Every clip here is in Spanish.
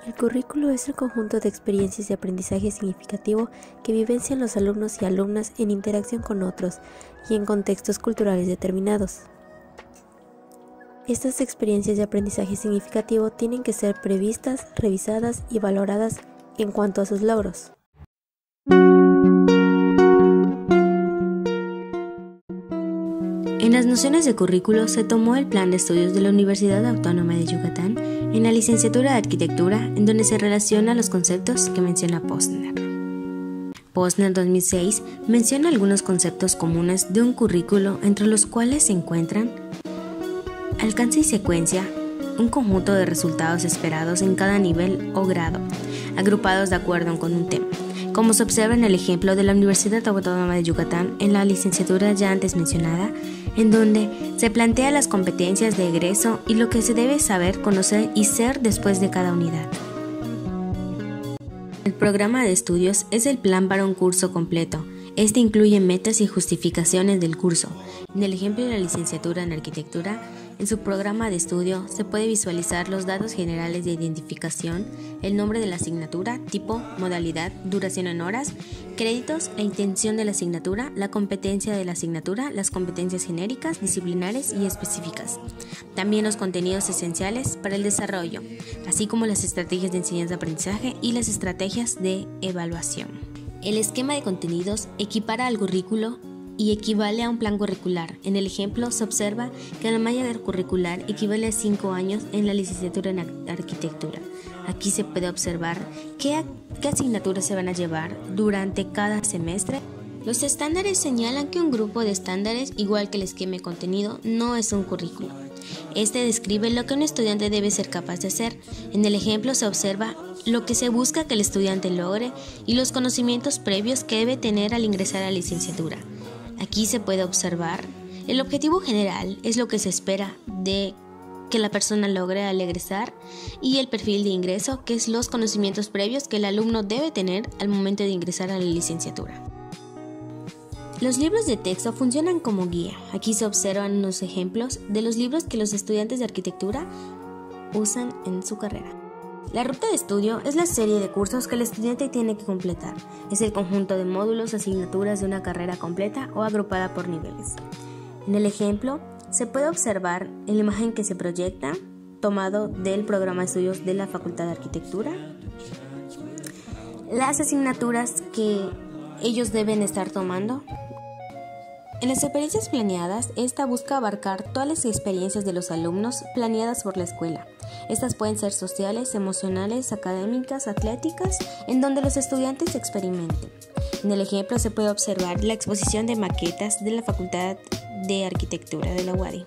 El currículo es el conjunto de experiencias de aprendizaje significativo que vivencian los alumnos y alumnas en interacción con otros y en contextos culturales determinados. Estas experiencias de aprendizaje significativo tienen que ser previstas, revisadas y valoradas en cuanto a sus logros. En las nociones de currículo se tomó el plan de estudios de la Universidad Autónoma de Yucatán en la licenciatura de Arquitectura, en donde se relacionan los conceptos que menciona Posner. Posner 2006 menciona algunos conceptos comunes de un currículo, entre los cuales se encuentran alcance y secuencia, un conjunto de resultados esperados en cada nivel o grado, agrupados de acuerdo con un tema, como se observa en el ejemplo de la Universidad Autónoma de Yucatán en la licenciatura ya antes mencionada, en donde se plantea las competencias de egreso y lo que se debe saber, conocer y ser después de cada unidad. El programa de estudios es el plan para un curso completo. Este incluye metas y justificaciones del curso. En el ejemplo de la licenciatura en Arquitectura, en su programa de estudio se puede visualizar los datos generales de identificación, el nombre de la asignatura, tipo, modalidad, duración en horas, créditos, la intención de la asignatura, la competencia de la asignatura, las competencias genéricas, disciplinares y específicas. También los contenidos esenciales para el desarrollo, así como las estrategias de enseñanza-aprendizaje y las estrategias de evaluación. El esquema de contenidos equipara al currículo y equivale a un plan curricular. En el ejemplo se observa que la malla curricular equivale a 5 años en la licenciatura en Arquitectura. Aquí se puede observar qué asignaturas se van a llevar durante cada semestre. Los estándares señalan que un grupo de estándares, igual que el esquema de contenido, no es un currículo. Este describe lo que un estudiante debe ser capaz de hacer. En el ejemplo se observa lo que se busca que el estudiante logre y los conocimientos previos que debe tener al ingresar a la licenciatura. Aquí se puede observar el objetivo general es lo que se espera de que la persona logre al egresar, y el perfil de ingreso, que es los conocimientos previos que el alumno debe tener al momento de ingresar a la licenciatura. Los libros de texto funcionan como guía. Aquí se observan unos ejemplos de los libros que los estudiantes de arquitectura usan en su carrera. La ruta de estudio es la serie de cursos que el estudiante tiene que completar. Es el conjunto de módulos o asignaturas de una carrera completa o agrupada por niveles. En el ejemplo, se puede observar en la imagen que se proyecta, tomado del programa de estudios de la Facultad de Arquitectura, las asignaturas que ellos deben estar tomando. En las experiencias planeadas, esta busca abarcar todas las experiencias de los alumnos planeadas por la escuela. Estas pueden ser sociales, emocionales, académicas, atléticas, en donde los estudiantes experimenten. En el ejemplo se puede observar la exposición de maquetas de la Facultad de Arquitectura de la UADY.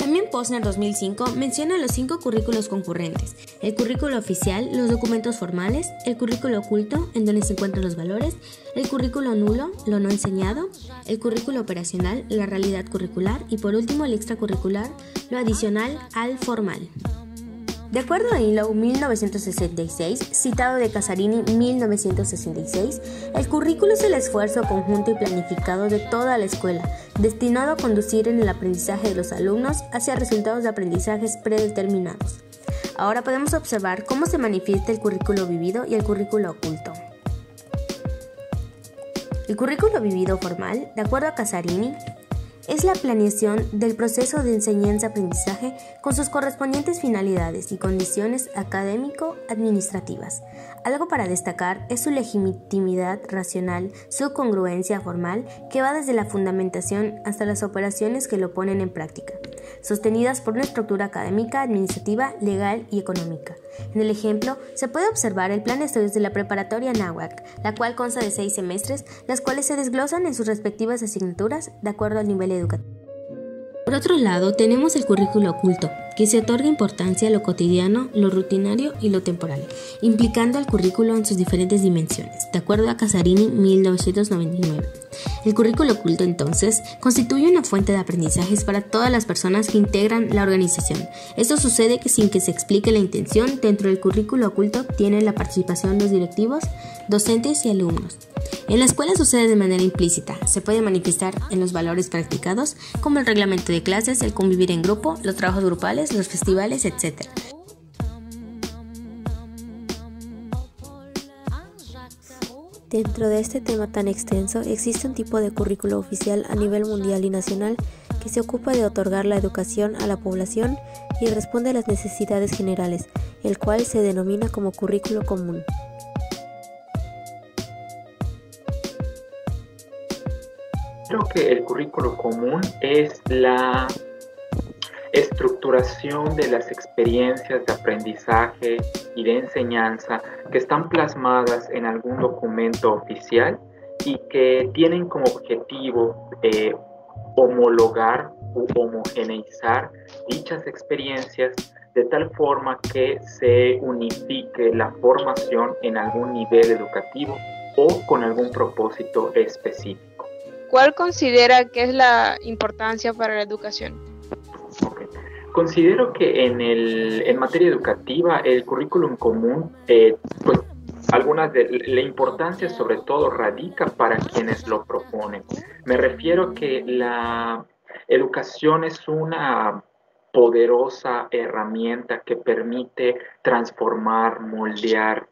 También Posner 2005 menciona los 5 currículos concurrentes: el currículo oficial, los documentos formales, el currículo oculto, en donde se encuentran los valores, el currículo nulo, lo no enseñado, el currículo operacional, la realidad curricular y por último el extracurricular, lo adicional al formal. De acuerdo a Inlow 1966, citado de Casarini 1966, el currículo es el esfuerzo conjunto y planificado de toda la escuela, destinado a conducir en el aprendizaje de los alumnos hacia resultados de aprendizajes predeterminados. Ahora podemos observar cómo se manifiesta el currículo vivido y el currículo oculto. El currículo vivido formal, de acuerdo a Casarini, es la planeación del proceso de enseñanza-aprendizaje con sus correspondientes finalidades y condiciones académico-administrativas. Algo para destacar es su legitimidad racional, su congruencia formal, que va desde la fundamentación hasta las operaciones que lo ponen en práctica, sostenidas por una estructura académica, administrativa, legal y económica. En el ejemplo, se puede observar el plan de estudios de la preparatoria Náhuac, la cual consta de 6 semestres, las cuales se desglosan en sus respectivas asignaturas de acuerdo al nivel educativo. Por otro lado, tenemos el currículo oculto, que se otorga importancia a lo cotidiano, lo rutinario y lo temporal, implicando al currículo en sus diferentes dimensiones, de acuerdo a Casarini 1999. El currículo oculto, entonces, constituye una fuente de aprendizajes para todas las personas que integran la organización. Esto sucede sin que se explique la intención. Dentro del currículo oculto tiene la participación de los directivos, docentes y alumnos. En la escuela sucede de manera implícita, se puede manifestar en los valores practicados, como el reglamento de clases, el convivir en grupo, los trabajos grupales, los festivales, etc. Dentro de este tema tan extenso, existe un tipo de currículo oficial a nivel mundial y nacional que se ocupa de otorgar la educación a la población y responde a las necesidades generales, el cual se denomina como currículo común. Creo que el currículo común es la estructuración de las experiencias de aprendizaje y de enseñanza que están plasmadas en algún documento oficial y que tienen como objetivo homologar u homogeneizar dichas experiencias de tal forma que se unifique la formación en algún nivel educativo o con algún propósito específico. ¿Cuál considera que es la importancia para la educación? Okay. Considero que en materia educativa el currículum común, pues algunas de la importancia sobre todo radica para quienes lo proponen. Me refiero que la educación es una poderosa herramienta que permite transformar, moldear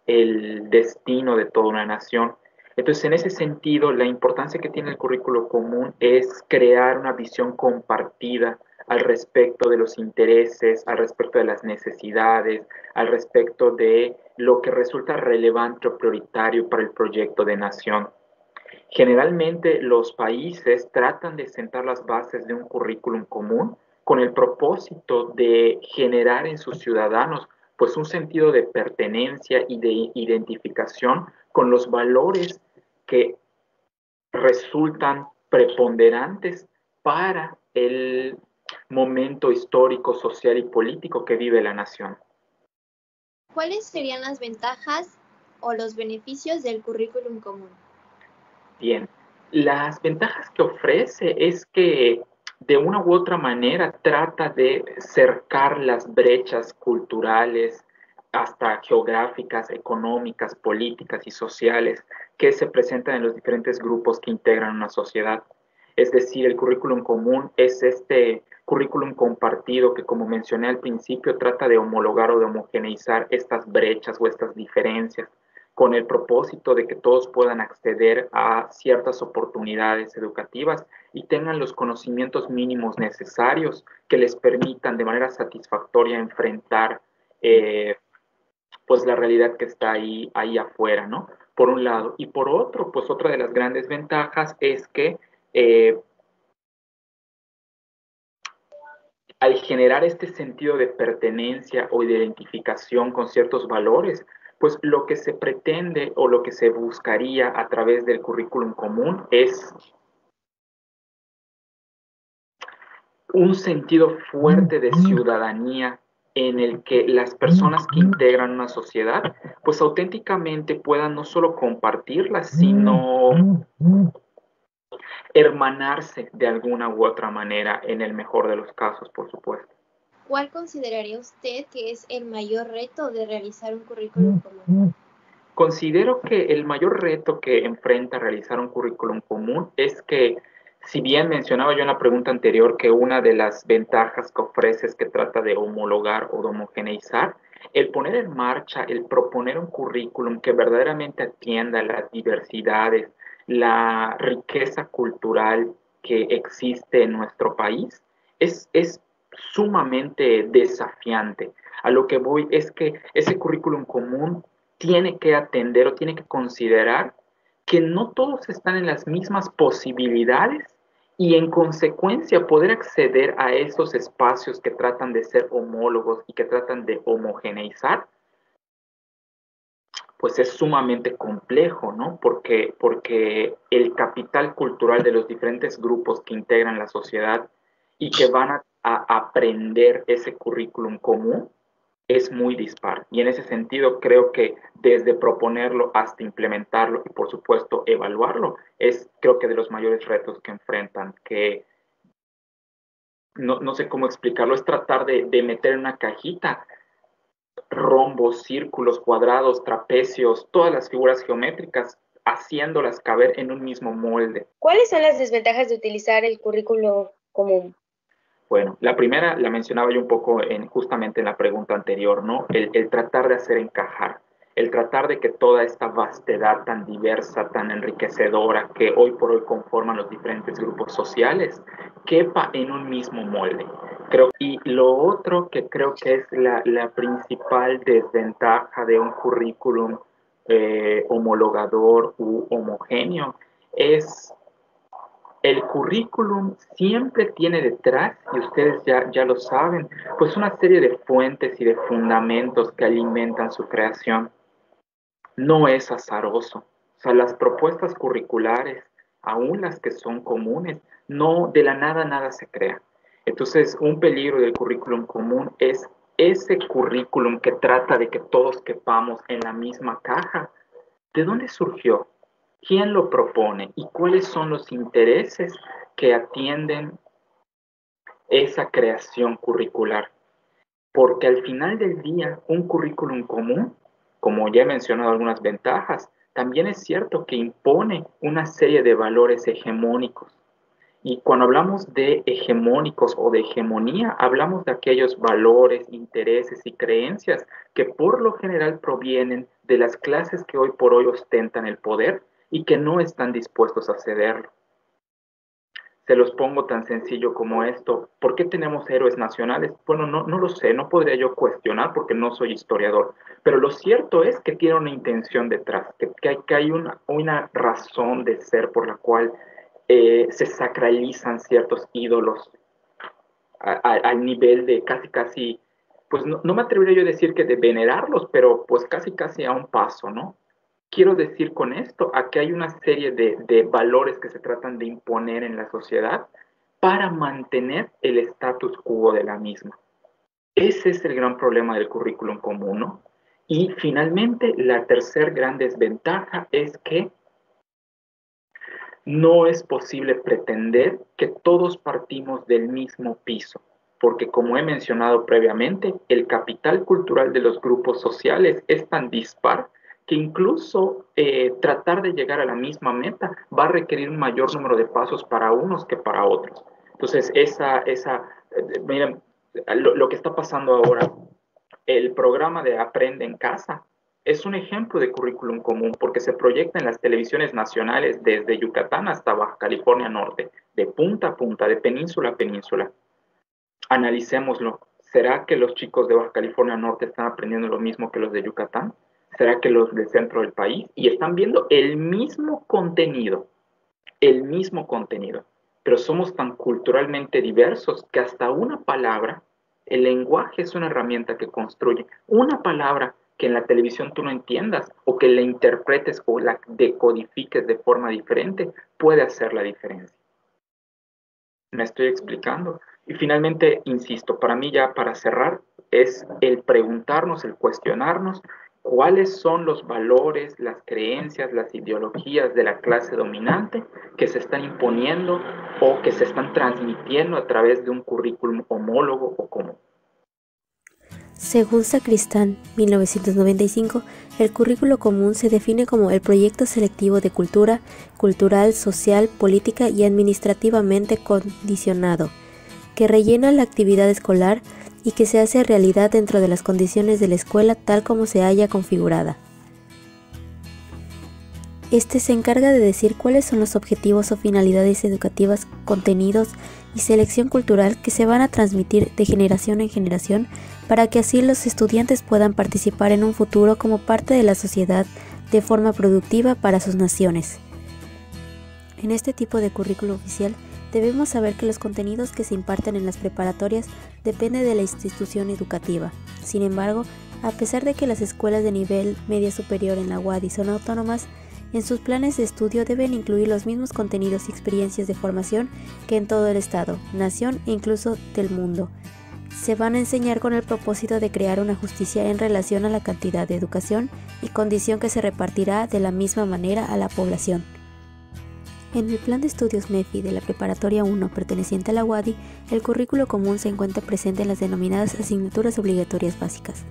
el destino de toda una nación. Entonces, en ese sentido, la importancia que tiene el currículo común es crear una visión compartida al respecto de los intereses, al respecto de las necesidades, al respecto de lo que resulta relevante o prioritario para el proyecto de nación. Generalmente los países tratan de sentar las bases de un currículum común con el propósito de generar en sus ciudadanos pues un sentido de pertenencia y de identificación con los valores que resultan preponderantes para el momento histórico, social y político que vive la nación. ¿Cuáles serían las ventajas o los beneficios del currículum común? Bien, las ventajas que ofrece es que de una u otra manera trata de cercar las brechas culturales, hasta geográficas, económicas, políticas y sociales que se presentan en los diferentes grupos que integran una sociedad. Es decir, el currículum común es este currículum compartido que, como mencioné al principio, trata de homologar o de homogeneizar estas brechas o estas diferencias con el propósito de que todos puedan acceder a ciertas oportunidades educativas y tengan los conocimientos mínimos necesarios que les permitan de manera satisfactoria enfrentar pues la realidad que está ahí afuera, ¿no? Por un lado. Y por otro, pues otra de las grandes ventajas es que al generar este sentido de pertenencia o de identificación con ciertos valores, pues lo que se pretende o lo que se buscaría a través del currículum común es un sentido fuerte de ciudadanía en el que las personas que integran una sociedad, pues auténticamente puedan no solo compartirla, sino hermanarse de alguna u otra manera, en el mejor de los casos, por supuesto. ¿Cuál consideraría usted que es el mayor reto de realizar un currículum común? Considero que el mayor reto que enfrenta realizar un currículum común es que, si bien mencionaba yo en la pregunta anterior que una de las ventajas que ofrece es que trata de homologar o de homogeneizar, el poner en marcha, el proponer un currículum que verdaderamente atienda las diversidades, la riqueza cultural que existe en nuestro país, es sumamente desafiante. A lo que voy es que ese currículum común tiene que atender o tiene que considerar que no todos están en las mismas posibilidades y en consecuencia poder acceder a esos espacios que tratan de ser homólogos y que tratan de homogeneizar, pues es sumamente complejo, ¿no? Porque el capital cultural de los diferentes grupos que integran la sociedad y que van a aprender ese currículum común es muy dispar. Y en ese sentido creo que desde proponerlo hasta implementarlo y por supuesto evaluarlo es creo que de los mayores retos que enfrentan, que no sé cómo explicarlo, es tratar de meter en una cajita rombos, círculos, cuadrados, trapecios, todas las figuras geométricas, haciéndolas caber en un mismo molde. ¿Cuáles son las desventajas de utilizar el currículo común? Bueno, la primera la mencionaba yo un poco justamente en la pregunta anterior, ¿no? El tratar de hacer encajar. el tratar de que toda esta vastedad tan diversa, tan enriquecedora que hoy por hoy conforman los diferentes grupos sociales, quepa en un mismo molde. Y lo otro que creo que es la principal desventaja de un currículum homologador u homogéneo es el currículum siempre tiene detrás, y ustedes ya lo saben, pues una serie de fuentes y de fundamentos que alimentan su creación. No es azaroso. O sea, las propuestas curriculares, aún las que son comunes, no de la nada se crea. Entonces, un peligro del currículum común es ese currículum que trata de que todos quepamos en la misma caja. ¿De dónde surgió? ¿Quién lo propone? ¿Y cuáles son los intereses que atienden esa creación curricular? Porque al final del día, un currículum común, como ya he mencionado algunas ventajas, también es cierto que impone una serie de valores hegemónicos. Y cuando hablamos de hegemónicos o de hegemonía, hablamos de aquellos valores, intereses y creencias que por lo general provienen de las clases que hoy por hoy ostentan el poder y que no están dispuestos a cederlo. Se los pongo tan sencillo como esto. ¿Por qué tenemos héroes nacionales? Bueno, no lo sé, no podría yo cuestionar porque no soy historiador, pero lo cierto es que tiene una intención detrás, que hay una razón de ser por la cual se sacralizan ciertos ídolos al nivel de casi, pues no me atrevería yo a decir que de venerarlos, pero pues casi a un paso, ¿no? Quiero decir con esto a que hay una serie de valores que se tratan de imponer en la sociedad para mantener el status quo de la misma. Ese es el gran problema del currículum común, ¿no? Y finalmente, la tercer gran desventaja es que no es posible pretender que todos partimos del mismo piso, porque como he mencionado previamente, el capital cultural de los grupos sociales es tan dispar que incluso tratar de llegar a la misma meta va a requerir un mayor número de pasos para unos que para otros. Entonces, miren, lo que está pasando ahora, el programa de Aprende en Casa, es un ejemplo de currículum común porque se proyecta en las televisiones nacionales desde Yucatán hasta Baja California Norte, de punta a punta, de península a península. Analicémoslo. ¿Será que los chicos de Baja California Norte están aprendiendo lo mismo que los de Yucatán? ¿Será que los del centro del país? Y están viendo el mismo contenido, pero somos tan culturalmente diversos que hasta una palabra, el lenguaje es una herramienta que construye. Una palabra que en la televisión tú no entiendas o que la interpretes o la decodifiques de forma diferente puede hacer la diferencia. ¿Me estoy explicando? Y finalmente, insisto, para mí ya para cerrar, es el preguntarnos, el cuestionarnos cuáles son los valores, las creencias, las ideologías de la clase dominante que se están imponiendo o que se están transmitiendo a través de un currículum homólogo o común. Según Sacristán, 1995, el currículo común se define como el proyecto selectivo de cultura, cultural, social, política y administrativamente condicionado, que rellena la actividad escolar y que se hace realidad dentro de las condiciones de la escuela tal como se haya configurada. Este se encarga de decir cuáles son los objetivos o finalidades educativas, contenidos y selección cultural que se van a transmitir de generación en generación para que así los estudiantes puedan participar en un futuro como parte de la sociedad de forma productiva para sus naciones. En este tipo de currículo oficial debemos saber que los contenidos que se imparten en las preparatorias dependen de la institución educativa. Sin embargo, a pesar de que las escuelas de nivel media superior en la UADY son autónomas, en sus planes de estudio deben incluir los mismos contenidos y experiencias de formación que en todo el estado, nación e incluso del mundo. Se van a enseñar con el propósito de crear una justicia en relación a la cantidad de educación y condición que se repartirá de la misma manera a la población. En el plan de estudios MEFI de la Preparatoria 1 perteneciente a la UADY, el currículo común se encuentra presente en las denominadas asignaturas obligatorias básicas,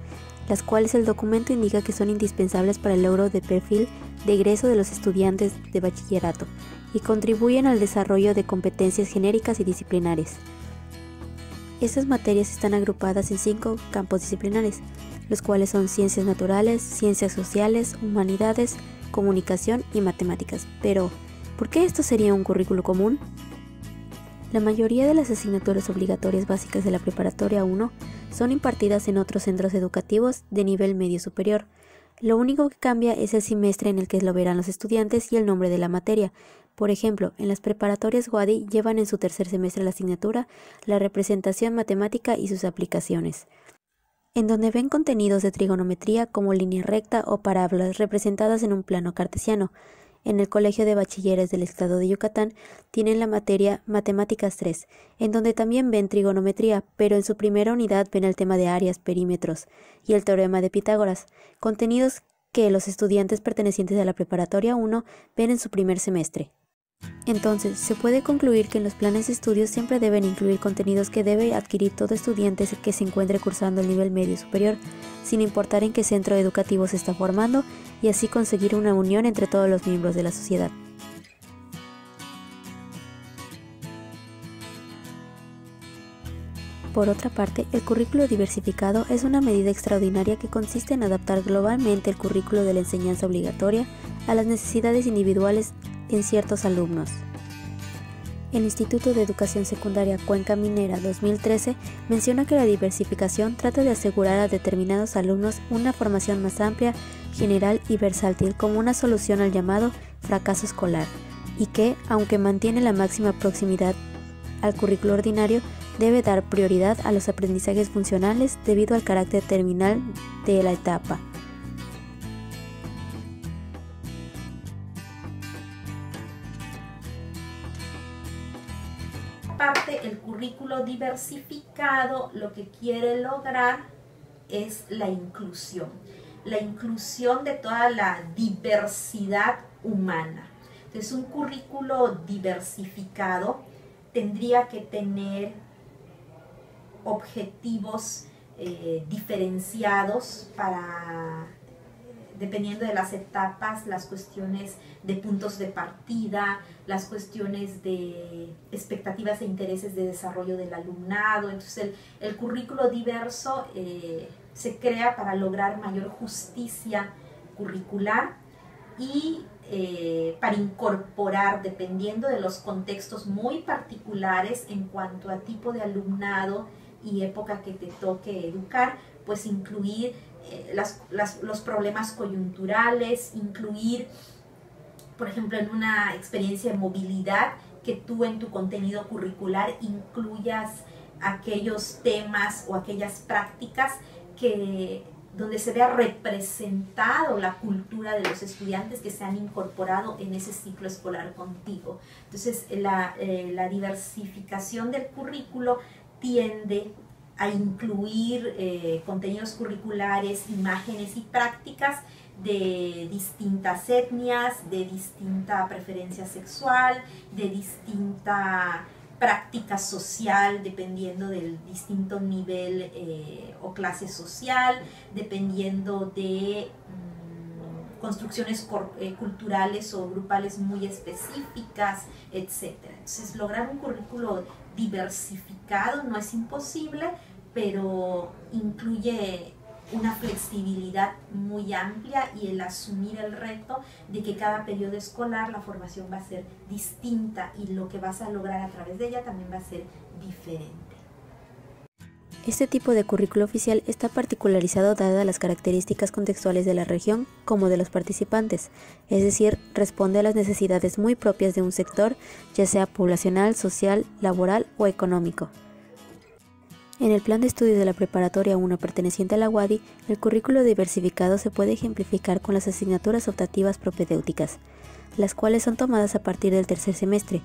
las cuales el documento indica que son indispensables para el logro de perfil de egreso de los estudiantes de bachillerato y contribuyen al desarrollo de competencias genéricas y disciplinares. Estas materias están agrupadas en 5 campos disciplinares: los cuales son ciencias naturales, ciencias sociales, humanidades, comunicación y matemáticas. Pero, ¿por qué esto sería un currículo común? La mayoría de las asignaturas obligatorias básicas de la Preparatoria 1 son impartidas en otros centros educativos de nivel medio superior. Lo único que cambia es el semestre en el que lo verán los estudiantes y el nombre de la materia. Por ejemplo, en las preparatorias Wadi llevan en su tercer semestre la asignatura la representación matemática y sus aplicaciones, en donde ven contenidos de trigonometría como línea recta o parábolas representadas en un plano cartesiano. En el Colegio de Bachilleres del Estado de Yucatán tienen la materia Matemáticas 3, en donde también ven trigonometría, pero en su primera unidad ven el tema de áreas, perímetros y el teorema de Pitágoras, contenidos que los estudiantes pertenecientes a la Preparatoria 1 ven en su primer semestre. Entonces, se puede concluir que en los planes de estudios siempre deben incluir contenidos que debe adquirir todo estudiante que se encuentre cursando el nivel medio superior, sin importar en qué centro educativo se está formando, y así conseguir una unión entre todos los miembros de la sociedad. Por otra parte, el currículo diversificado es una medida extraordinaria que consiste en adaptar globalmente el currículo de la enseñanza obligatoria a las necesidades individuales en ciertos alumnos. El Instituto de Educación Secundaria Cuenca Minera 2013 menciona que la diversificación trata de asegurar a determinados alumnos una formación más amplia, general y versátil como una solución al llamado fracaso escolar, y que, aunque mantiene la máxima proximidad al currículo ordinario, debe dar prioridad a los aprendizajes funcionales debido al carácter terminal de la etapa. Parte, el currículo diversificado lo que quiere lograr es la inclusión de toda la diversidad humana. Entonces, un currículo diversificado tendría que tener objetivos diferenciados para, dependiendo de las etapas, las cuestiones de puntos de partida, las cuestiones de expectativas e intereses de desarrollo del alumnado. Entonces el currículo diverso se crea para lograr mayor justicia curricular y para incorporar, dependiendo de los contextos muy particulares en cuanto a tipo de alumnado y época que te toque educar, pues incluir los problemas coyunturales, incluir, por ejemplo, en una experiencia de movilidad, que tú en tu contenido curricular incluyas aquellos temas o aquellas prácticas donde se vea representado la cultura de los estudiantes que se han incorporado en ese ciclo escolar contigo. Entonces, la diversificación del currículo tiende a incluir contenidos curriculares, imágenes y prácticas de distintas etnias, de distinta preferencia sexual, de distinta práctica social, dependiendo del distinto nivel o clase social, dependiendo de construcciones culturales o grupales muy específicas, etc. Entonces, lograr un currículo diversificado no es imposible, pero incluye una flexibilidad muy amplia y el asumir el reto de que cada periodo escolar la formación va a ser distinta y lo que vas a lograr a través de ella también va a ser diferente. Este tipo de currículo oficial está particularizado dadas las características contextuales de la región como de los participantes, es decir, responde a las necesidades muy propias de un sector, ya sea poblacional, social, laboral o económico. En el plan de estudios de la Preparatoria 1 perteneciente a la UADY, el currículo diversificado se puede ejemplificar con las asignaturas optativas propedéuticas, las cuales son tomadas a partir del tercer semestre.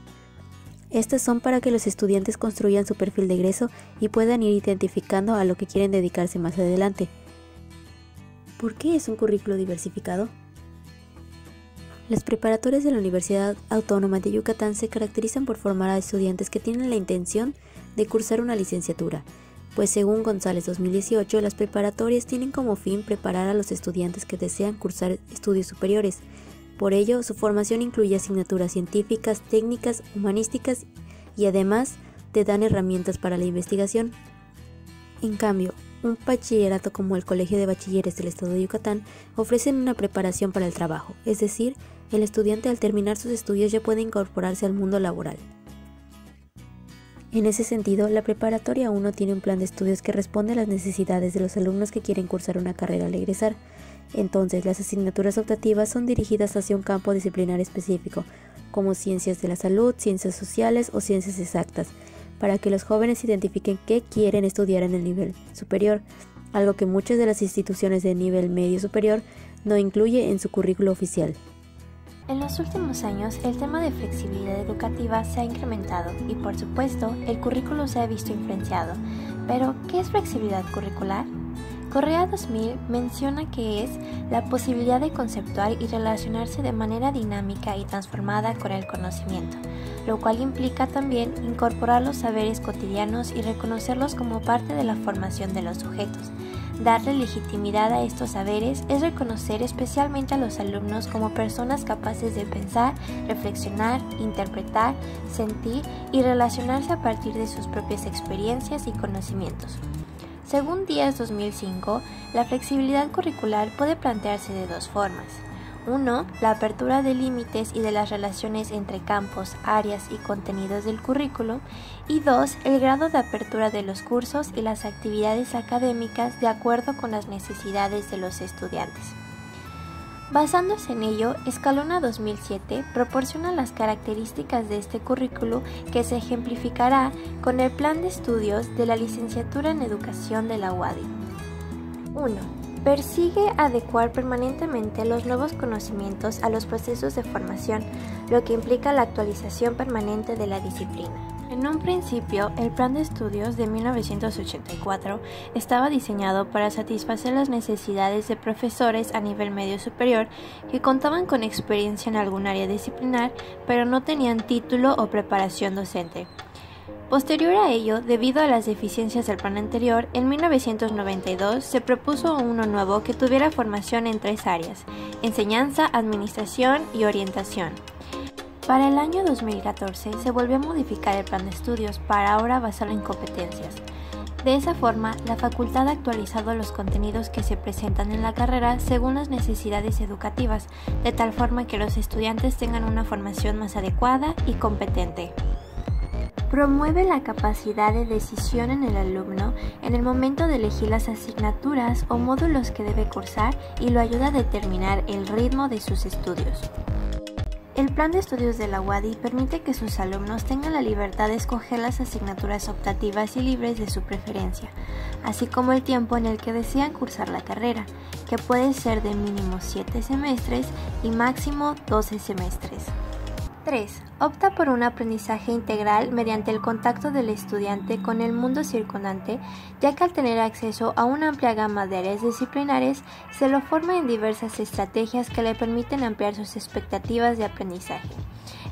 Estas son para que los estudiantes construyan su perfil de egreso y puedan ir identificando a lo que quieren dedicarse más adelante. ¿Por qué es un currículo diversificado? Las preparatorias de la Universidad Autónoma de Yucatán se caracterizan por formar a estudiantes que tienen la intención de cursar una licenciatura, pues según González 2018, las preparatorias tienen como fin preparar a los estudiantes que desean cursar estudios superiores. Por ello, su formación incluye asignaturas científicas, técnicas, humanísticas y además te dan herramientas para la investigación. En cambio, un bachillerato como el Colegio de Bachilleres del Estado de Yucatán ofrecen una preparación para el trabajo, es decir, el estudiante al terminar sus estudios ya puede incorporarse al mundo laboral. En ese sentido, la Preparatoria 1 tiene un plan de estudios que responde a las necesidades de los alumnos que quieren cursar una carrera al egresar. Entonces, las asignaturas optativas son dirigidas hacia un campo disciplinar específico, como ciencias de la salud, ciencias sociales o ciencias exactas, para que los jóvenes identifiquen qué quieren estudiar en el nivel superior, algo que muchas de las instituciones de nivel medio superior no incluye en su currículo oficial. En los últimos años, el tema de flexibilidad educativa se ha incrementado y, por supuesto, el currículo se ha visto influenciado. Pero, ¿qué es flexibilidad curricular? Correa 2000 menciona que es la posibilidad de conceptuar y relacionarse de manera dinámica y transformada con el conocimiento, lo cual implica también incorporar los saberes cotidianos y reconocerlos como parte de la formación de los sujetos. Darle legitimidad a estos saberes es reconocer especialmente a los alumnos como personas capaces de pensar, reflexionar, interpretar, sentir y relacionarse a partir de sus propias experiencias y conocimientos. Según Díaz 2005, la flexibilidad curricular puede plantearse de dos formas. 1. La apertura de límites y de las relaciones entre campos, áreas y contenidos del currículo. Y 2. El grado de apertura de los cursos y las actividades académicas de acuerdo con las necesidades de los estudiantes. Basándose en ello, Escalona 2007 proporciona las características de este currículo que se ejemplificará con el plan de estudios de la licenciatura en educación de la UADY. 1. Persigue adecuar permanentemente los nuevos conocimientos a los procesos de formación, lo que implica la actualización permanente de la disciplina. En un principio, el plan de estudios de 1984 estaba diseñado para satisfacer las necesidades de profesores a nivel medio superior que contaban con experiencia en algún área disciplinar, pero no tenían título o preparación docente. Posterior a ello, debido a las deficiencias del plan anterior, en 1992 se propuso uno nuevo que tuviera formación en 3 áreas: enseñanza, administración y orientación. Para el año 2014 se volvió a modificar el plan de estudios para ahora basarlo en competencias. De esa forma, la facultad ha actualizado los contenidos que se presentan en la carrera según las necesidades educativas, de tal forma que los estudiantes tengan una formación más adecuada y competente. Promueve la capacidad de decisión en el alumno en el momento de elegir las asignaturas o módulos que debe cursar y lo ayuda a determinar el ritmo de sus estudios. El plan de estudios de la UADY permite que sus alumnos tengan la libertad de escoger las asignaturas optativas y libres de su preferencia, así como el tiempo en el que desean cursar la carrera, que puede ser de mínimo 7 semestres y máximo 12 semestres. 3. Opta por un aprendizaje integral mediante el contacto del estudiante con el mundo circundante, ya que al tener acceso a una amplia gama de áreas disciplinares, se lo forma en diversas estrategias que le permiten ampliar sus expectativas de aprendizaje.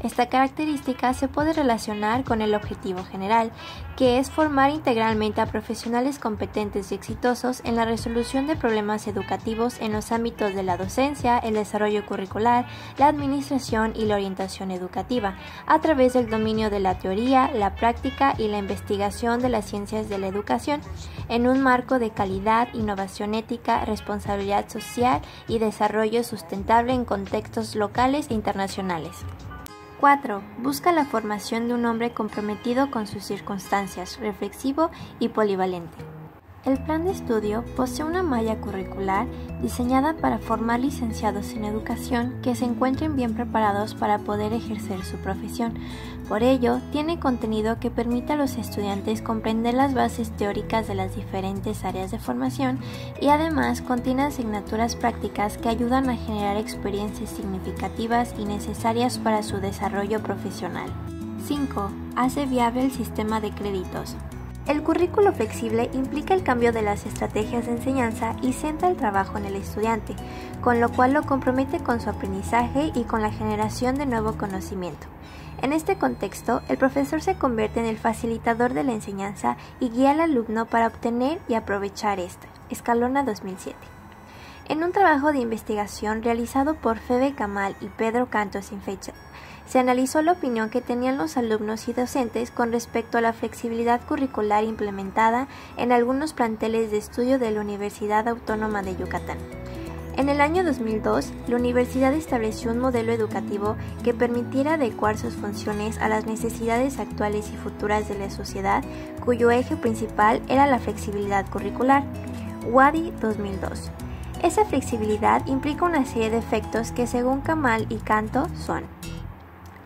Esta característica se puede relacionar con el objetivo general, que es formar integralmente a profesionales competentes y exitosos en la resolución de problemas educativos en los ámbitos de la docencia, el desarrollo curricular, la administración y la orientación educativa, a través del dominio de la teoría, la práctica y la investigación de las ciencias de la educación, en un marco de calidad, innovación ética, responsabilidad social y desarrollo sustentable en contextos locales e internacionales. 4. Busca la formación de un hombre comprometido con sus circunstancias, reflexivo y polivalente. El plan de estudio posee una malla curricular diseñada para formar licenciados en educación que se encuentren bien preparados para poder ejercer su profesión. Por ello, tiene contenido que permite a los estudiantes comprender las bases teóricas de las diferentes áreas de formación y además contiene asignaturas prácticas que ayudan a generar experiencias significativas y necesarias para su desarrollo profesional. 5. Hace viable el sistema de créditos. El currículo flexible implica el cambio de las estrategias de enseñanza y centra el trabajo en el estudiante, con lo cual lo compromete con su aprendizaje y con la generación de nuevo conocimiento. En este contexto, el profesor se convierte en el facilitador de la enseñanza y guía al alumno para obtener y aprovechar esta. Escalona 2007. En un trabajo de investigación realizado por Febe Kamal y Pedro Cantos se analizó la opinión que tenían los alumnos y docentes con respecto a la flexibilidad curricular implementada en algunos planteles de estudio de la Universidad Autónoma de Yucatán. En el año 2002, la universidad estableció un modelo educativo que permitiera adecuar sus funciones a las necesidades actuales y futuras de la sociedad, cuyo eje principal era la flexibilidad curricular. WADI 2002. Esa flexibilidad implica una serie de efectos que, según Kamal y Canto, son: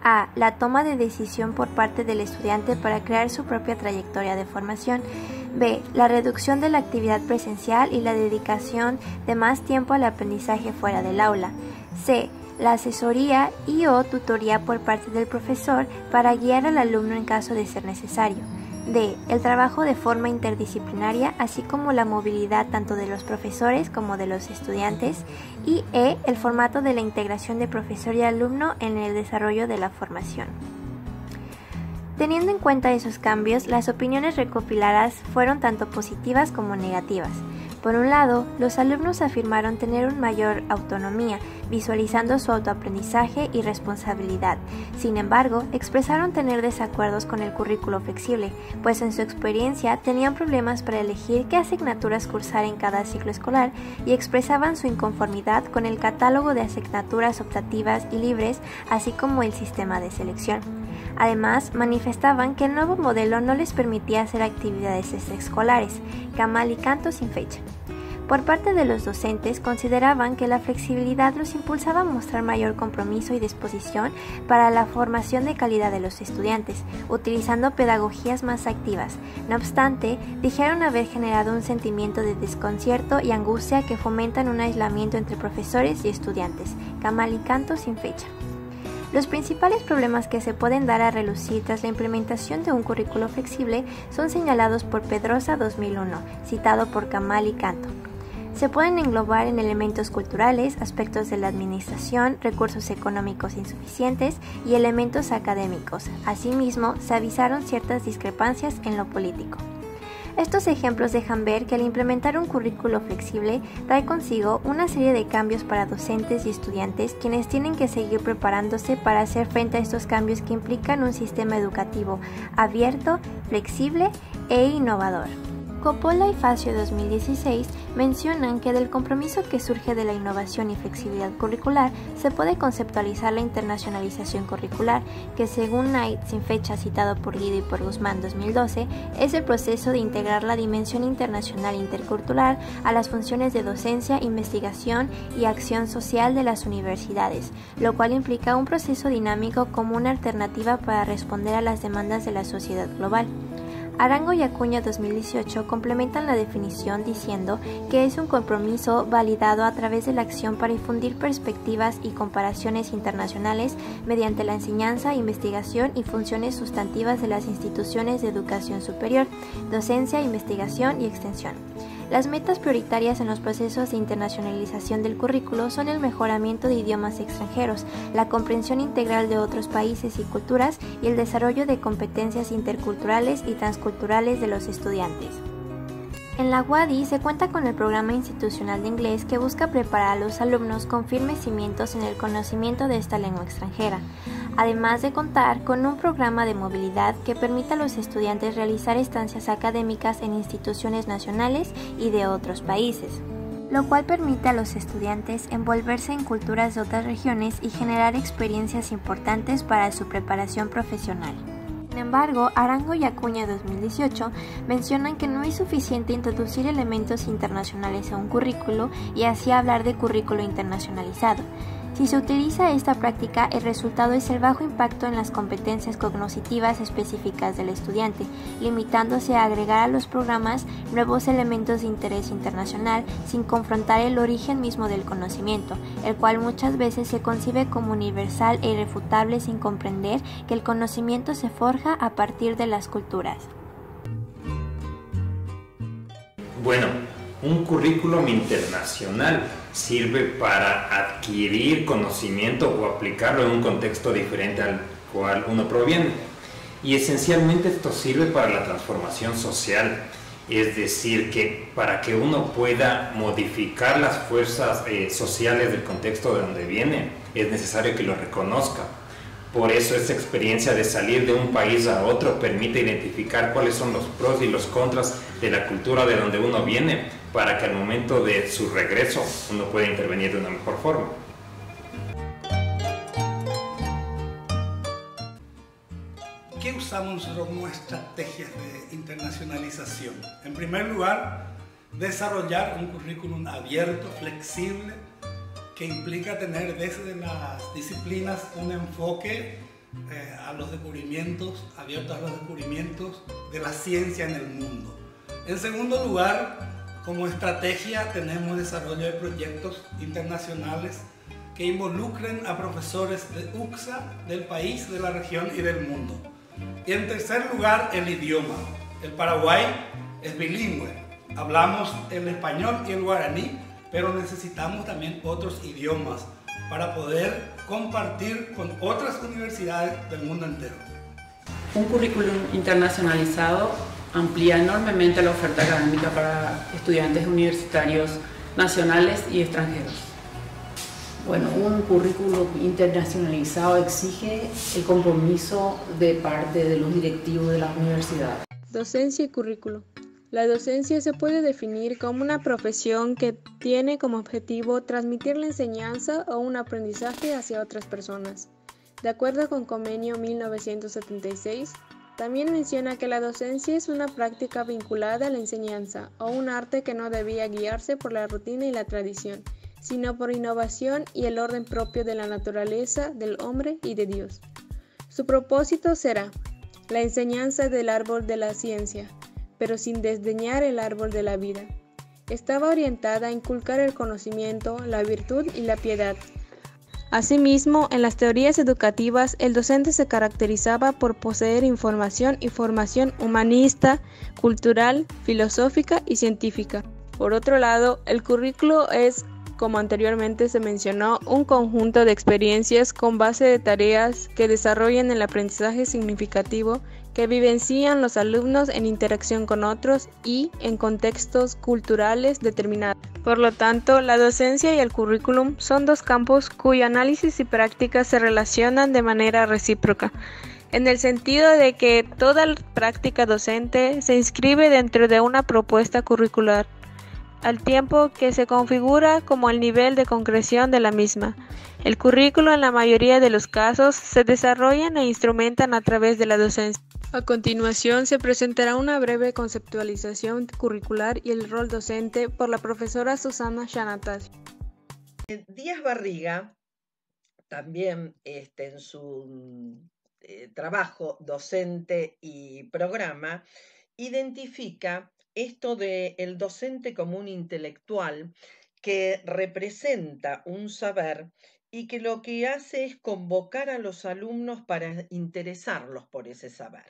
A. La toma de decisión por parte del estudiante para crear su propia trayectoria de formación. B. La reducción de la actividad presencial y la dedicación de más tiempo al aprendizaje fuera del aula. C. La asesoría y/o tutoría por parte del profesor para guiar al alumno en caso de ser necesario. D. El trabajo de forma interdisciplinaria, así como la movilidad tanto de los profesores como de los estudiantes. Y E. El formato de la integración de profesor y alumno en el desarrollo de la formación. Teniendo en cuenta esos cambios, las opiniones recopiladas fueron tanto positivas como negativas. Por un lado, los alumnos afirmaron tener una mayor autonomía, visualizando su autoaprendizaje y responsabilidad. Sin embargo, expresaron tener desacuerdos con el currículo flexible, pues en su experiencia tenían problemas para elegir qué asignaturas cursar en cada ciclo escolar y expresaban su inconformidad con el catálogo de asignaturas optativas y libres, así como el sistema de selección. Además, manifestaban que el nuevo modelo no les permitía hacer actividades extraescolares. Kamal y Canto sin fecha. Por parte de los docentes, consideraban que la flexibilidad los impulsaba a mostrar mayor compromiso y disposición para la formación de calidad de los estudiantes, utilizando pedagogías más activas. No obstante, dijeron haber generado un sentimiento de desconcierto y angustia que fomentan un aislamiento entre profesores y estudiantes. Kamal y Canto sin fecha. Los principales problemas que se pueden dar a relucir tras la implementación de un currículo flexible son señalados por Pedrosa 2001, citado por Kamal y Canto. Se pueden englobar en elementos culturales, aspectos de la administración, recursos económicos insuficientes y elementos académicos. Asimismo, se avisaron ciertas discrepancias en lo político. Estos ejemplos dejan ver que al implementar un currículo flexible trae consigo una serie de cambios para docentes y estudiantes, quienes tienen que seguir preparándose para hacer frente a estos cambios que implican un sistema educativo abierto, flexible e innovador. Coppola y Facio 2016 mencionan que del compromiso que surge de la innovación y flexibilidad curricular se puede conceptualizar la internacionalización curricular, que según Knight, sin fecha, citado por Guido y por Guzmán 2012, es el proceso de integrar la dimensión internacional intercultural a las funciones de docencia, investigación y acción social de las universidades, lo cual implica un proceso dinámico como una alternativa para responder a las demandas de la sociedad global. Arango y Acuña 2018 complementan la definición diciendo que es un compromiso validado a través de la acción para difundir perspectivas y comparaciones internacionales mediante la enseñanza, investigación y funciones sustantivas de las instituciones de educación superior, docencia, investigación y extensión. Las metas prioritarias en los procesos de internacionalización del currículo son el mejoramiento de idiomas extranjeros, la comprensión integral de otros países y culturas y el desarrollo de competencias interculturales y transculturales de los estudiantes. En la UADY se cuenta con el programa institucional de inglés que busca preparar a los alumnos con firmes cimientos en el conocimiento de esta lengua extranjera, además de contar con un programa de movilidad que permita a los estudiantes realizar estancias académicas en instituciones nacionales y de otros países, lo cual permite a los estudiantes envolverse en culturas de otras regiones y generar experiencias importantes para su preparación profesional. Sin embargo, Arango y Acuña 2018 mencionan que no es suficiente introducir elementos internacionales a un currículo y así hablar de currículo internacionalizado. Si se utiliza esta práctica, el resultado es el bajo impacto en las competencias cognitivas específicas del estudiante, limitándose a agregar a los programas nuevos elementos de interés internacional sin confrontar el origen mismo del conocimiento, el cual muchas veces se concibe como universal e irrefutable sin comprender que el conocimiento se forja a partir de las culturas. Bueno, un currículum internacional sirve para adquirir conocimiento o aplicarlo en un contexto diferente al cual uno proviene. Y esencialmente esto sirve para la transformación social, es decir, que para que uno pueda modificar las fuerzas sociales del contexto de donde viene, es necesario que lo reconozca. Por eso esta experiencia de salir de un país a otro permite identificar cuáles son los pros y los contras de la cultura de donde uno viene, para que al momento de su regreso uno pueda intervenir de una mejor forma. ¿Qué usamos nosotros como estrategias de internacionalización? En primer lugar, desarrollar un currículum abierto, flexible, que implica tener desde las disciplinas un enfoque a los descubrimientos, abiertos a los descubrimientos de la ciencia en el mundo. En segundo lugar, como estrategia tenemos desarrollo de proyectos internacionales que involucren a profesores de UCSA, del país, de la región y del mundo. Y en tercer lugar, el idioma. El Paraguay es bilingüe. Hablamos el español y el guaraní, pero necesitamos también otros idiomas para poder compartir con otras universidades del mundo entero. Un currículum internacionalizado amplía enormemente la oferta académica para estudiantes universitarios nacionales y extranjeros. Bueno, un currículum internacionalizado exige el compromiso de parte de los directivos de las universidades. Docencia y currículo. La docencia se puede definir como una profesión que tiene como objetivo transmitir la enseñanza o un aprendizaje hacia otras personas. De acuerdo con Convenio 1976, también menciona que la docencia es una práctica vinculada a la enseñanza o un arte que no debía guiarse por la rutina y la tradición, sino por innovación y el orden propio de la naturaleza, del hombre y de Dios. Su propósito será la enseñanza del árbol de la ciencia, pero sin desdeñar el árbol de la vida. Estaba orientada a inculcar el conocimiento, la virtud y la piedad. Asimismo, en las teorías educativas, el docente se caracterizaba por poseer información y formación humanista, cultural, filosófica y científica. Por otro lado, el currículo es, como anteriormente se mencionó, un conjunto de experiencias con base de tareas que desarrollan el aprendizaje significativo que vivencian los alumnos en interacción con otros y en contextos culturales determinados. Por lo tanto, la docencia y el currículum son dos campos cuyo análisis y prácticas se relacionan de manera recíproca, en el sentido de que toda práctica docente se inscribe dentro de una propuesta curricular, al tiempo que se configura como el nivel de concreción de la misma. El currículo en la mayoría de los casos se desarrollan e instrumentan a través de la docencia. A continuación se presentará una breve conceptualización curricular y el rol docente por la profesora Susana Shanatasio. Díaz Barriga, también en su trabajo docente y programa, identifica esto del docente como un intelectual que representa un saber y que lo que hace es convocar a los alumnos para interesarlos por ese saber.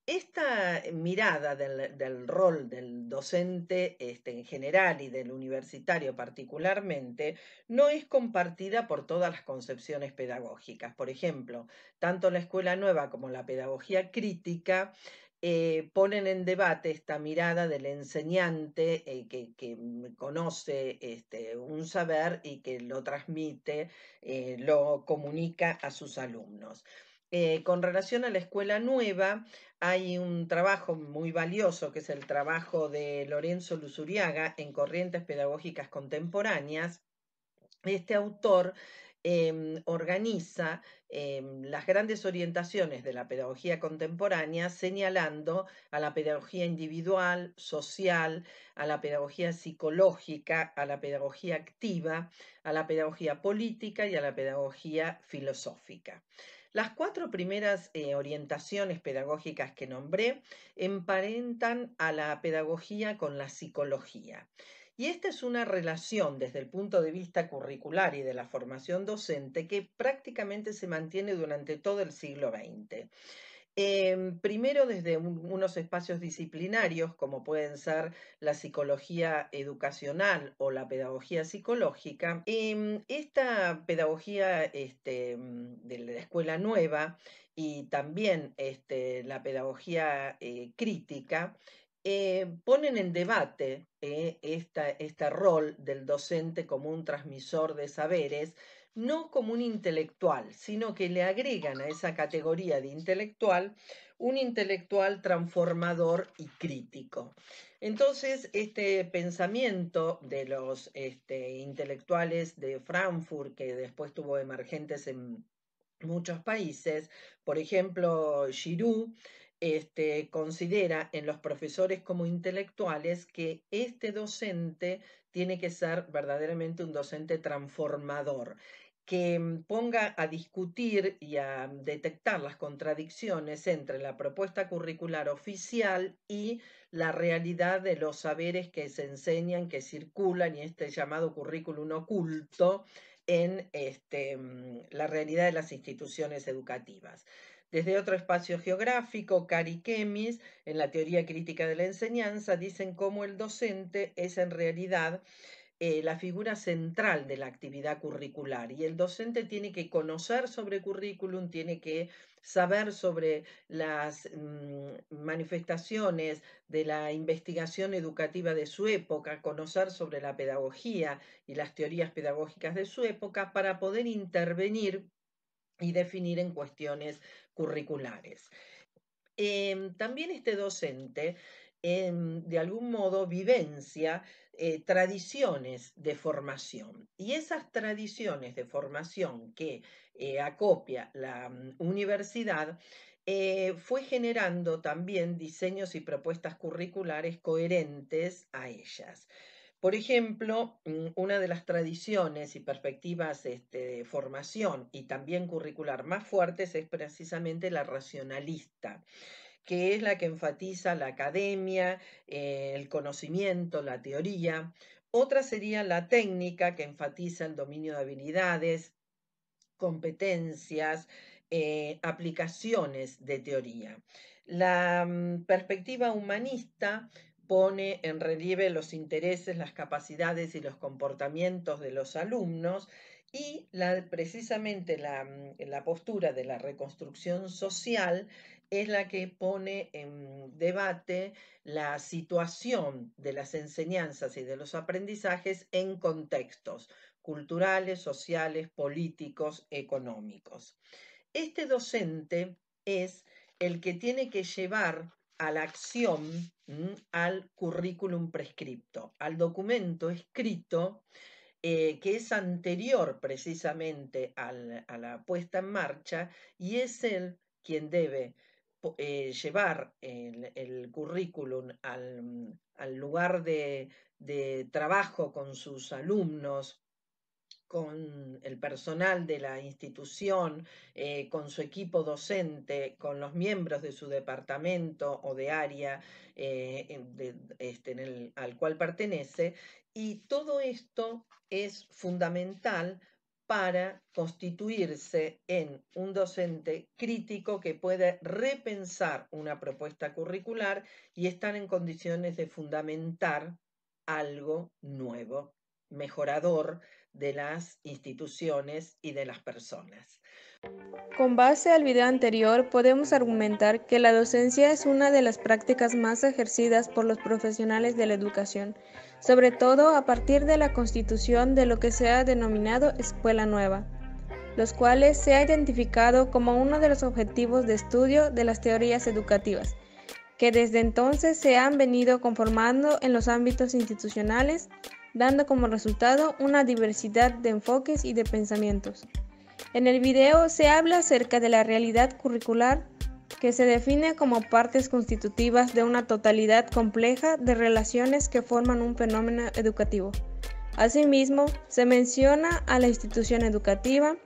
Esta mirada del rol del docente en general y del universitario particularmente no es compartida por todas las concepciones pedagógicas. Por ejemplo, tanto la Escuela Nueva como la pedagogía crítica ponen en debate esta mirada del enseñante que conoce un saber y que lo transmite, lo comunica a sus alumnos. Con relación a la Escuela Nueva, hay un trabajo muy valioso que es el trabajo de Lorenzo Luzuriaga en Corrientes Pedagógicas Contemporáneas. Este autor organiza las grandes orientaciones de la pedagogía contemporánea, señalando a la pedagogía individual, social, a la pedagogía psicológica, a la pedagogía activa, a la pedagogía política y a la pedagogía filosófica. Las cuatro primeras orientaciones pedagógicas que nombré emparentan a la pedagogía con la psicología. Y esta es una relación desde el punto de vista curricular y de la formación docente que prácticamente se mantiene durante todo el siglo XX. Primero desde unos espacios disciplinarios como pueden ser la psicología educacional o la pedagogía psicológica. Esta pedagogía de la Escuela Nueva y también la pedagogía crítica ponen en debate este rol del docente como un transmisor de saberes, no como un intelectual, sino que le agregan a esa categoría de intelectual un intelectual transformador y crítico. Entonces, este pensamiento de los intelectuales de Frankfurt, que después tuvo emergentes en muchos países, por ejemplo, Giroux, considera en los profesores como intelectuales que este docente tiene que ser verdaderamente un docente transformador, que ponga a discutir y a detectar las contradicciones entre la propuesta curricular oficial y la realidad de los saberes que se enseñan, que circulan, y este llamado currículum oculto en la realidad de las instituciones educativas. Desde otro espacio geográfico, Cari y Kemis, en la teoría crítica de la enseñanza, dicen cómo el docente es en realidad la figura central de la actividad curricular, y el docente tiene que conocer sobre currículum, tiene que saber sobre las manifestaciones de la investigación educativa de su época, conocer sobre la pedagogía y las teorías pedagógicas de su época para poder intervenir y definir en cuestiones curriculares. También este docente de algún modo vivencia tradiciones de formación, y esas tradiciones de formación que acopia la universidad fue generando también diseños y propuestas curriculares coherentes a ellas. Por ejemplo, una de las tradiciones y perspectivas de formación y también curricular más fuertes es precisamente la racionalista, que es la que enfatiza la academia, el conocimiento, la teoría. Otra sería la técnica, que enfatiza el dominio de habilidades, competencias, aplicaciones de teoría. La perspectiva humanista pone en relieve los intereses, las capacidades y los comportamientos de los alumnos, y precisamente la postura de la reconstrucción social es la que pone en debate la situación de las enseñanzas y de los aprendizajes en contextos culturales, sociales, políticos, económicos. Este docente es el que tiene que llevar a la acción, al currículum prescripto, al documento escrito que es anterior precisamente a la puesta en marcha, y es él quien debe llevar el currículum al lugar de trabajo con sus alumnos, con el personal de la institución, con su equipo docente, con los miembros de su departamento o de área al cual pertenece, y todo esto es fundamental para constituirse en un docente crítico que puede repensar una propuesta curricular y estar en condiciones de fundamentar algo nuevo, mejorador de las instituciones y de las personas. Con base al video anterior, podemos argumentar que la docencia es una de las prácticas más ejercidas por los profesionales de la educación, sobre todo a partir de la constitución de lo que se ha denominado Escuela Nueva, los cuales se ha identificado como uno de los objetivos de estudio de las teorías educativas, que desde entonces se han venido conformando en los ámbitos institucionales, dando como resultado una diversidad de enfoques y de pensamientos. En el video se habla acerca de la realidad curricular, que se define como partes constitutivas de una totalidad compleja de relaciones que forman un fenómeno educativo. Asimismo, se menciona a la institución educativa,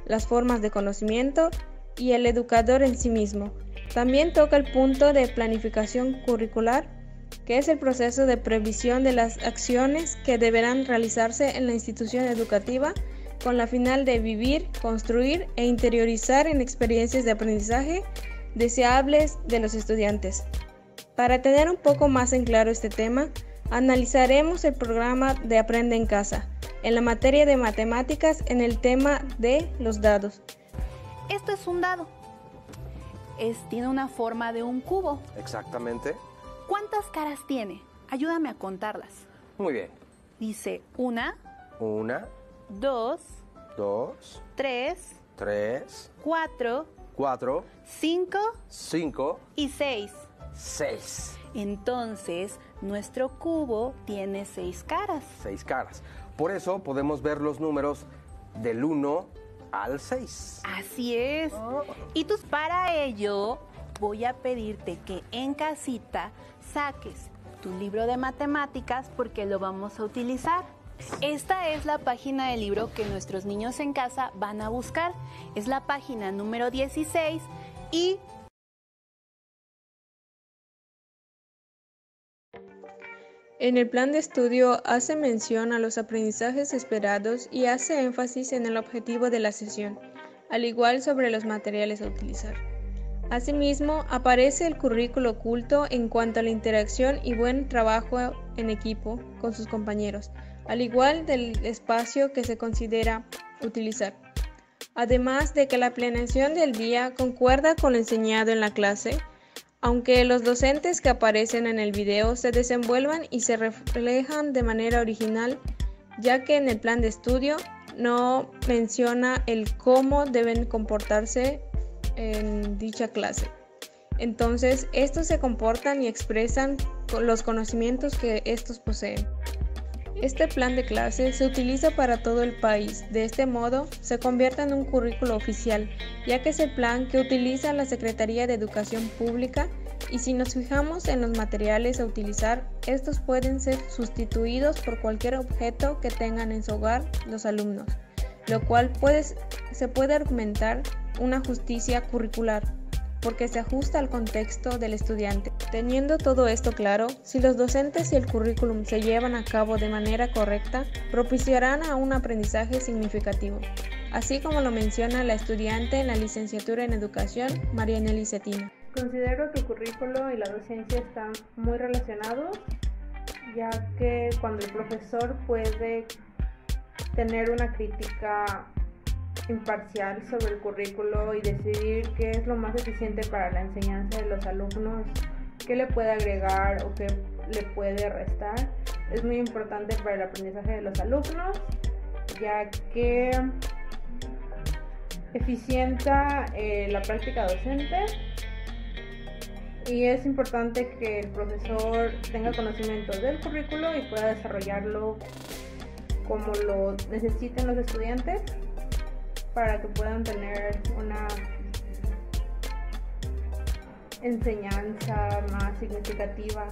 las formas de conocimiento y el educador en sí mismo. También toca el punto de planificación curricular, que es el proceso de previsión de las acciones que deberán realizarse en la institución educativa con la final de vivir, construir e interiorizar en experiencias de aprendizaje deseables de los estudiantes. Para tener un poco más en claro este tema, analizaremos el programa de Aprende en Casa, en la materia de matemáticas, en el tema de los dados. Esto es un dado. Tiene una forma de un cubo. Exactamente. ¿Cuántas caras tiene? Ayúdame a contarlas. Muy bien. Dice 1, 1, 2, 2, 3, 3, 4, 4, 5 5 y 6. 6. Entonces, nuestro cubo tiene 6 caras. 6 caras. Por eso podemos ver los números del 1 al 6. Así es. Y tú, para ello, voy a pedirte que en casita saques tu libro de matemáticas porque lo vamos a utilizar. Esta es la página del libro que nuestros niños en casa van a buscar. Es la página número 16 y... En el plan de estudio hace mención a los aprendizajes esperados y hace énfasis en el objetivo de la sesión, al igual sobre los materiales a utilizar. Asimismo, aparece el currículo oculto en cuanto a la interacción y buen trabajo en equipo con sus compañeros, al igual del espacio que se considera utilizar. Además de que la planeación del día concuerda con lo enseñado en la clase, aunque los docentes que aparecen en el video se desenvuelvan y se reflejan de manera original, ya que en el plan de estudio no menciona el cómo deben comportarse en dicha clase. Entonces, estos se comportan y expresan los conocimientos que estos poseen. Este plan de clase se utiliza para todo el país. De este modo, se convierte en un currículo oficial, ya que es el plan que utiliza la Secretaría de Educación Pública, y si nos fijamos en los materiales a utilizar, estos pueden ser sustituidos por cualquier objeto que tengan en su hogar los alumnos, lo cual se puede argumentar una justicia curricular, porque se ajusta al contexto del estudiante. Teniendo todo esto claro, si los docentes y el currículum se llevan a cabo de manera correcta, propiciarán a un aprendizaje significativo, así como lo menciona la estudiante en la licenciatura en Educación, Marianely Cetina. Considero que el currículo y la docencia están muy relacionados, ya que cuando el profesor puede tener una crítica imparcial sobre el currículo y decidir qué es lo más eficiente para la enseñanza de los alumnos, qué le puede agregar o qué le puede restar, es muy importante para el aprendizaje de los alumnos, ya que eficienta la práctica docente, y es importante que el profesor tenga conocimiento del currículo y pueda desarrollarlo como lo necesiten los estudiantes, para que puedan tener una enseñanza más significativa.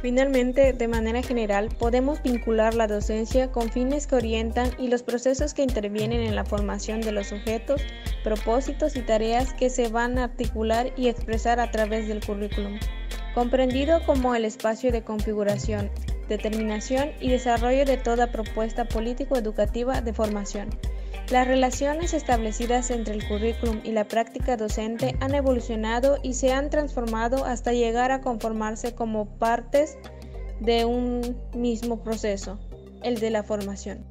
Finalmente, de manera general, podemos vincular la docencia con fines que orientan y los procesos que intervienen en la formación de los sujetos, propósitos y tareas que se van a articular y expresar a través del currículum, comprendido como el espacio de configuración, determinación y desarrollo de toda propuesta político-educativa de formación. Las relaciones establecidas entre el currículum y la práctica docente han evolucionado y se han transformado hasta llegar a conformarse como partes de un mismo proceso, el de la formación.